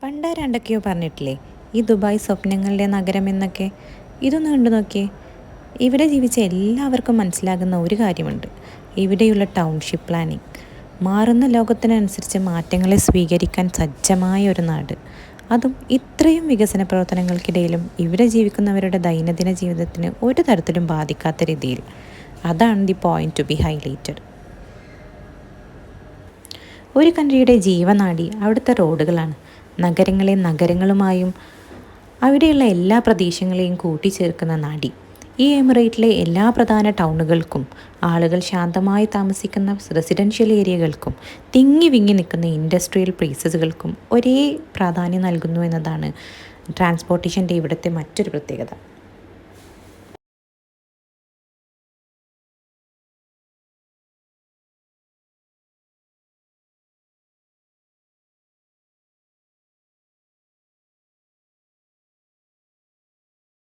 പണ്ടാരാണ്ടൊക്കെയോ പറഞ്ഞിട്ടില്ലേ ഈ ദുബായ് സ്വപ്നങ്ങളുടെ നഗരം എന്നൊക്കെ. ഇതൊന്ന് കണ്ടു നോക്കിയേ. ഇവിടെ ജീവിച്ച എല്ലാവർക്കും മനസ്സിലാകുന്ന ഒരു കാര്യമുണ്ട്. ഇവിടെയുള്ള ടൗൺഷിപ്പ് പ്ലാനിങ് മാറുന്ന ലോകത്തിനനുസരിച്ച് മാറ്റങ്ങളെ സ്വീകരിക്കാൻ സജ്ജമായ ഒരു നാട്. അതും ഇത്രയും വികസന പ്രവർത്തനങ്ങൾക്കിടയിലും ഇവിടെ ജീവിക്കുന്നവരുടെ ദൈനംദിന ജീവിതത്തിന് ഒരു തരത്തിലും ബാധിക്കാത്ത രീതിയിൽ. അതാണ് the point two B highlighted. ഒരു കൺട്രിയുടെ ജീവനാഡി അവിടുത്തെ റോഡുകളാണ്. നഗരങ്ങളെ നഗരങ്ങളുമായും അവിടെയുള്ള എല്ലാ പ്രദേശങ്ങളെയും കൂട്ടിച്ചേർക്കുന്ന നാഡി. ഈ എമിറേറ്റിലെ എല്ലാ പ്രധാന ടൗണുകൾക്കും ആളുകൾ ശാന്തമായി താമസിക്കുന്ന റെസിഡൻഷ്യൽ ഏരിയകൾക്കും തിങ്ങി വിങ്ങി നിൽക്കുന്ന ഇൻഡസ്ട്രിയൽ പ്ലേസസുകൾക്കും ഒരേ പ്രാധാന്യം നൽകുന്നു എന്നതാണ് ട്രാൻസ്പോർട്ടേഷൻ്റെ ഇവിടുത്തെ മറ്റൊരു പ്രത്യേകത.